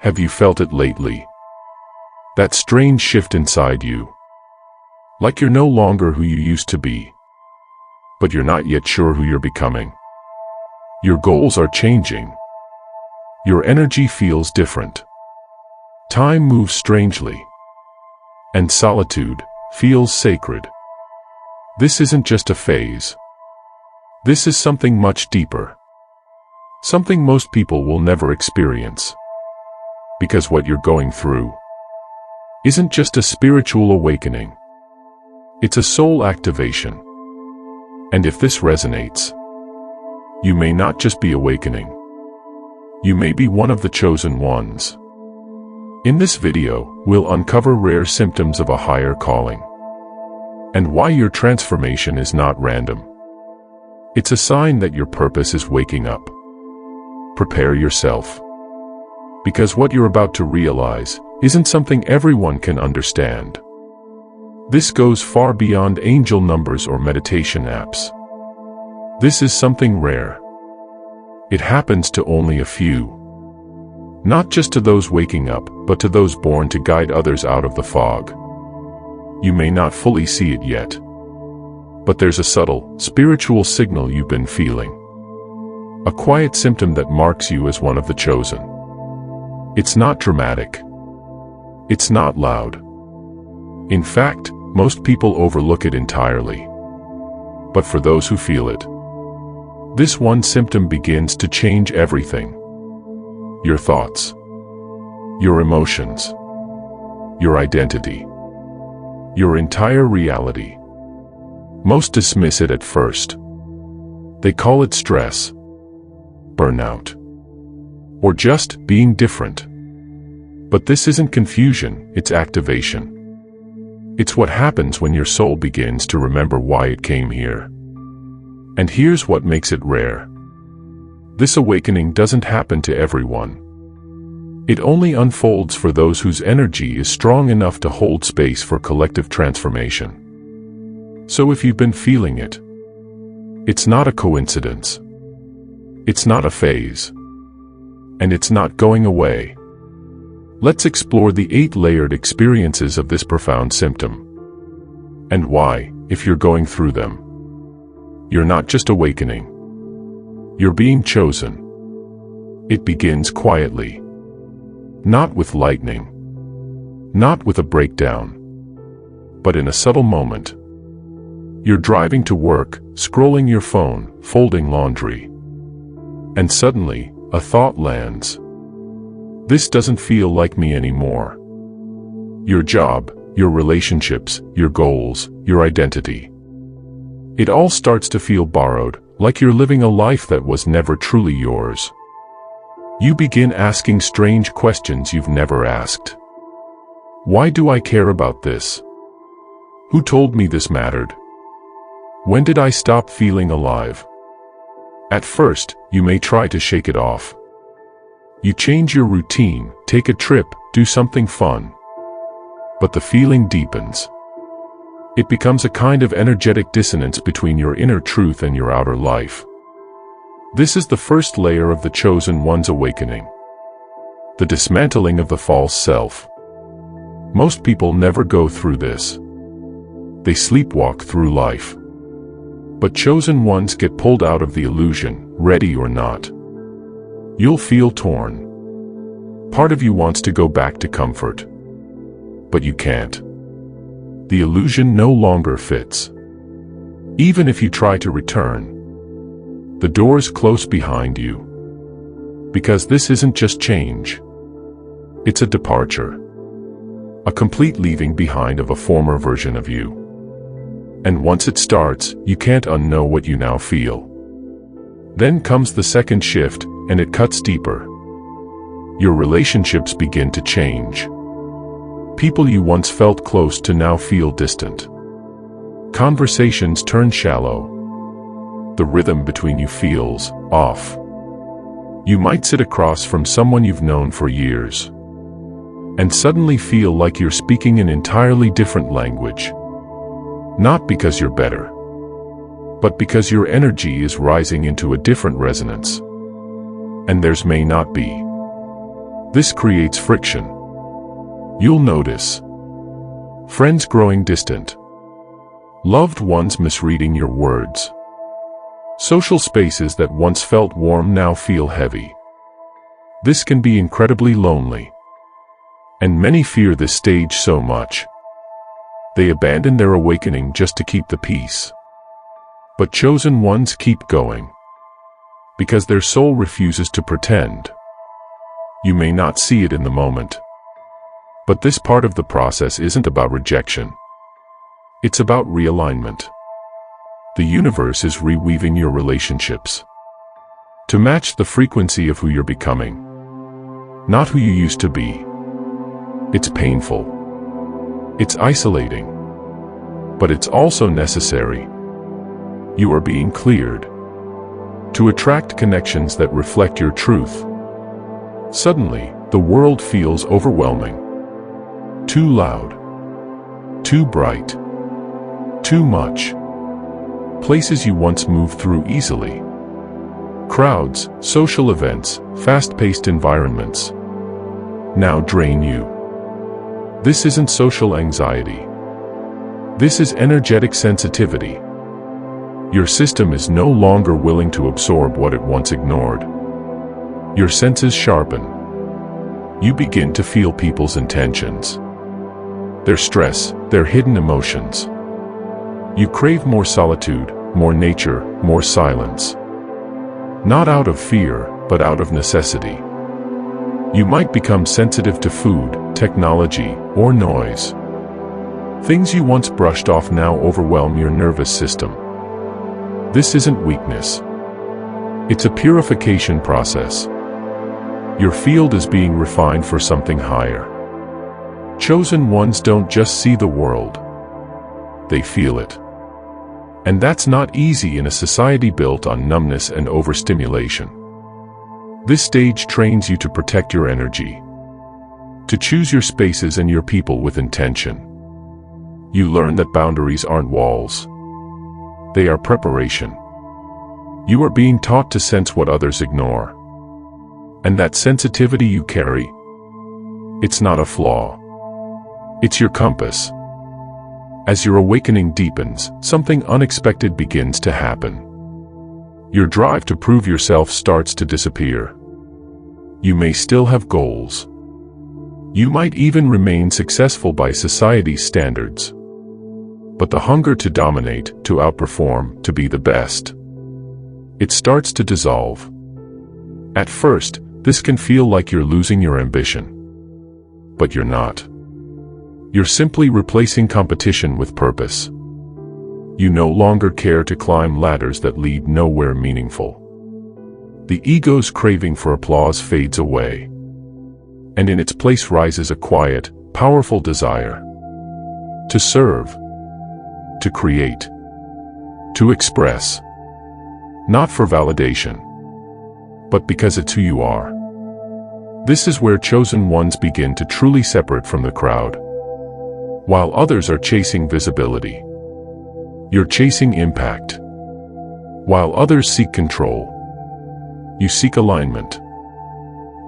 Have you felt it lately? That strange shift inside you. Like you're no longer who you used to be, but you're not yet sure who you're becoming. Your goals are changing. Your energy feels different. Time moves strangely. And solitude feels sacred. This isn't just a phase. This is something much deeper. Something most people will never experience. Because what you're going through isn't just a spiritual awakening. It's a soul activation. And if this resonates, you may not just be awakening. You may be one of the chosen ones. In this video, we'll uncover rare symptoms of a higher calling, and why your transformation is not random. It's a sign that your purpose is waking up. Prepare yourself, because what you're about to realize isn't something everyone can understand. This goes far beyond angel numbers or meditation apps. This is something rare. It happens to only a few. Not just to those waking up, but to those born to guide others out of the fog. You may not fully see it yet, but there's a subtle, spiritual signal you've been feeling. A quiet symptom that marks you as one of the chosen. It's not dramatic. It's not loud. In fact, most people overlook it entirely. But for those who feel it, this one symptom begins to change everything. Your thoughts, your emotions, your identity, your entire reality. Most dismiss it at first. They call it stress, burnout, or just being different. But this isn't confusion, it's activation. It's what happens when your soul begins to remember why it came here. And here's what makes it rare. This awakening doesn't happen to everyone. It only unfolds for those whose energy is strong enough to hold space for collective transformation. So if you've been feeling it, it's not a coincidence. It's not a phase. And it's not going away. Let's explore the 8 layered experiences of this profound symptom. And why, if you're going through them, you're not just awakening. You're being chosen. It begins quietly. Not with lightning. Not with a breakdown. But in a subtle moment. You're driving to work, scrolling your phone, folding laundry. And suddenly, a thought lands. This doesn't feel like me anymore. Your job, your relationships, your goals, your identity. It all starts to feel borrowed, like you're living a life that was never truly yours. You begin asking strange questions you've never asked. Why do I care about this? Who told me this mattered? When did I stop feeling alive? At first, you may try to shake it off. You change your routine, take a trip, do something fun. But the feeling deepens. It becomes a kind of energetic dissonance between your inner truth and your outer life. This is the first layer of the chosen one's awakening. The dismantling of the false self. Most people never go through this. They sleepwalk through life. But chosen ones get pulled out of the illusion, ready or not. You'll feel torn. Part of you wants to go back to comfort. But you can't. The illusion no longer fits. Even if you try to return, the door's close behind you. Because this isn't just change. It's a departure. A complete leaving behind of a former version of you. And once it starts, you can't unknow what you now feel. Then comes the second shift, and it cuts deeper. Your relationships begin to change. People you once felt close to now feel distant. Conversations turn shallow. The rhythm between you feels off. You might sit across from someone you've known for years, and suddenly feel like you're speaking an entirely different language. Not because you're better, but because your energy is rising into a different resonance. And theirs may not be. This creates friction. You'll notice friends growing distant, loved ones misreading your words. Social spaces that once felt warm now feel heavy. This can be incredibly lonely. And many fear this stage so much. They abandon their awakening just to keep the peace. But chosen ones keep going, because their soul refuses to pretend. You may not see it in the moment, but this part of the process isn't about rejection. It's about realignment. The universe is reweaving your relationships to match the frequency of who you're becoming, not who you used to be. It's painful. It's isolating. But it's also necessary. You are being cleared to attract connections that reflect your truth. Suddenly, the world feels overwhelming. Too loud. Too bright. Too much. Places you once moved through easily. Crowds, social events, fast-paced environments now drain you. This isn't social anxiety. This is energetic sensitivity. Your system is no longer willing to absorb what it once ignored. Your senses sharpen. You begin to feel people's intentions, their stress, their hidden emotions. You crave more solitude, more nature, more silence. Not out of fear, but out of necessity. You might become sensitive to food, technology, or noise. Things you once brushed off now overwhelm your nervous system. This isn't weakness. It's a purification process. Your field is being refined for something higher. Chosen ones don't just see the world. They feel it. And that's not easy in a society built on numbness and overstimulation. This stage trains you to protect your energy, to choose your spaces and your people with intention. You learn that boundaries aren't walls. They are preparation. You are being taught to sense what others ignore. And that sensitivity you carry, it's not a flaw. It's your compass. As your awakening deepens, something unexpected begins to happen. Your drive to prove yourself starts to disappear. You may still have goals. You might even remain successful by society's standards. But the hunger to dominate, to outperform, to be the best, it starts to dissolve. At first, this can feel like you're losing your ambition. But you're not. You're simply replacing competition with purpose. You no longer care to climb ladders that lead nowhere meaningful. The ego's craving for applause fades away. And in its place rises a quiet, powerful desire to serve, to create, to express. Not for validation, but because it's who you are. This is where chosen ones begin to truly separate from the crowd. While others are chasing visibility, you're chasing impact. While others seek control, you seek alignment.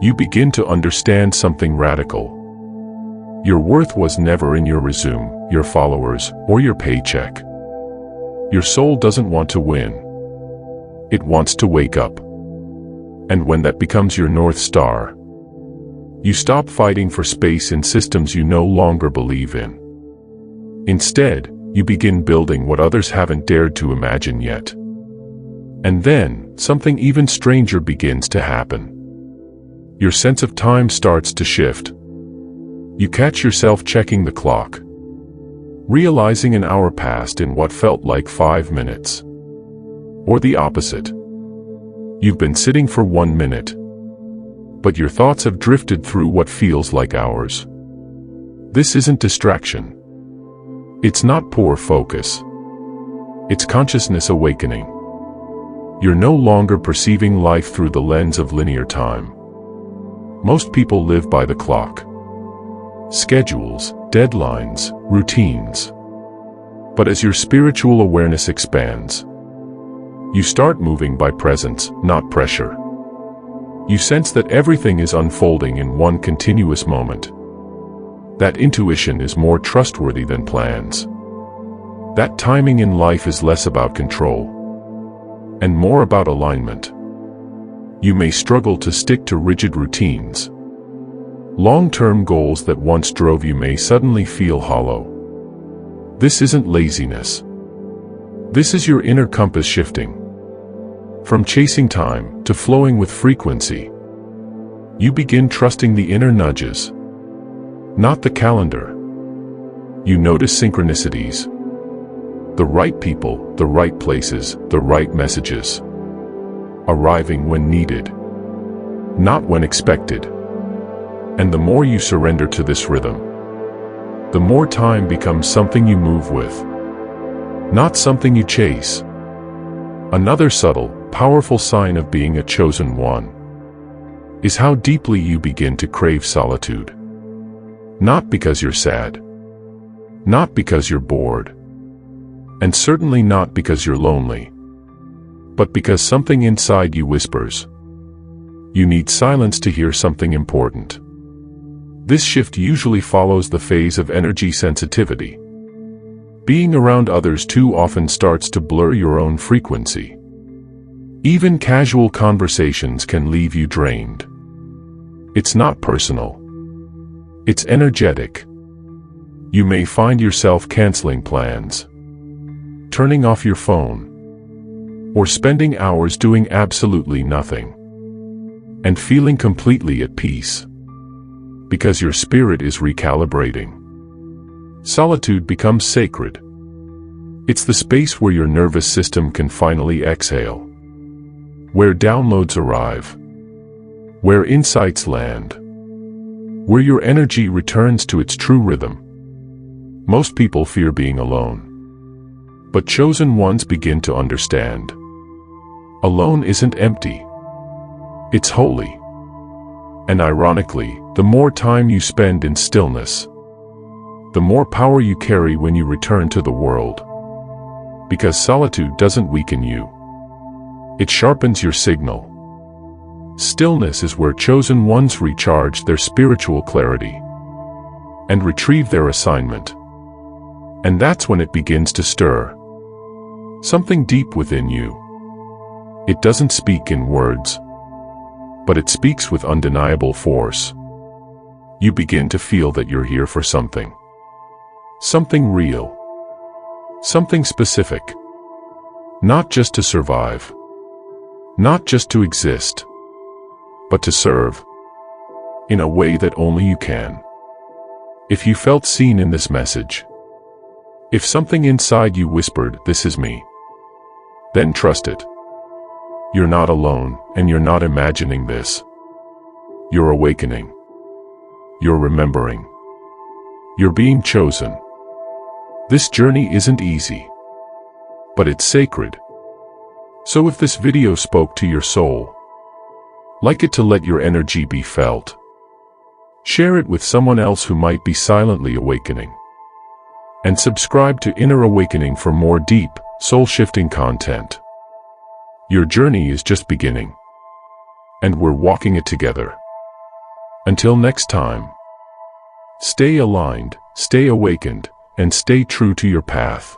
You begin to understand something radical. Your worth was never in your resume, your followers, or your paycheck. Your soul doesn't want to win. It wants to wake up. And when that becomes your North Star, you stop fighting for space in systems you no longer believe in. Instead, you begin building what others haven't dared to imagine yet. And then, something even stranger begins to happen. Your sense of time starts to shift. You catch yourself checking the clock, realizing an hour passed in what felt like 5 minutes. Or the opposite. You've been sitting for 1 minute, but your thoughts have drifted through what feels like hours. This isn't distraction. It's not poor focus. It's consciousness awakening. You're no longer perceiving life through the lens of linear time. Most people live by the clock. Schedules, deadlines, routines. But as your spiritual awareness expands, you start moving by presence, not pressure. You sense that everything is unfolding in one continuous moment. That intuition is more trustworthy than plans. That timing in life is less about control and more about alignment. You may struggle to stick to rigid routines. Long-term goals that once drove you may suddenly feel hollow. This isn't laziness. This is your inner compass shifting. From chasing time to flowing with frequency. You begin trusting the inner nudges, not the calendar. You notice synchronicities. The right people, the right places, the right messages. Arriving when needed, not when expected. And the more you surrender to this rhythm, the more time becomes something you move with, not something you chase. Another subtle, powerful sign of being a chosen one is how deeply you begin to crave solitude. Not because you're sad, not because you're bored, and certainly not because you're lonely, but because something inside you whispers, you need silence to hear something important. This shift usually follows the phase of energy sensitivity. Being around others too often starts to blur your own frequency. Even casual conversations can leave you drained. It's not personal. It's energetic. You may find yourself canceling plans, turning off your phone, or spending hours doing absolutely nothing, and feeling completely at peace, because your spirit is recalibrating. Solitude becomes sacred. It's the space where your nervous system can finally exhale, where downloads arrive, where insights land, where your energy returns to its true rhythm. Most people fear being alone, but chosen ones begin to understand. Alone isn't empty. It's holy. And ironically, the more time you spend in stillness, the more power you carry when you return to the world. Because solitude doesn't weaken you. It sharpens your signal. Stillness is where chosen ones recharge their spiritual clarity and retrieve their assignment. And that's when it begins to stir. Something deep within you. It doesn't speak in words, but it speaks with undeniable force. You begin to feel that you're here for something. Something real. Something specific. Not just to survive. Not just to exist. But to serve. In a way that only you can. If you felt seen in this message, if something inside you whispered, "This is me," then trust it. You're not alone, and you're not imagining this. You're awakening. You're remembering. You're being chosen. This journey isn't easy, but it's sacred. So if this video spoke to your soul, like it to let your energy be felt. Share it with someone else who might be silently awakening. And subscribe to Inner Awakening for more deep, soul-shifting content. Your journey is just beginning, and we're walking it together. Until next time, stay aligned, stay awakened, and stay true to your path.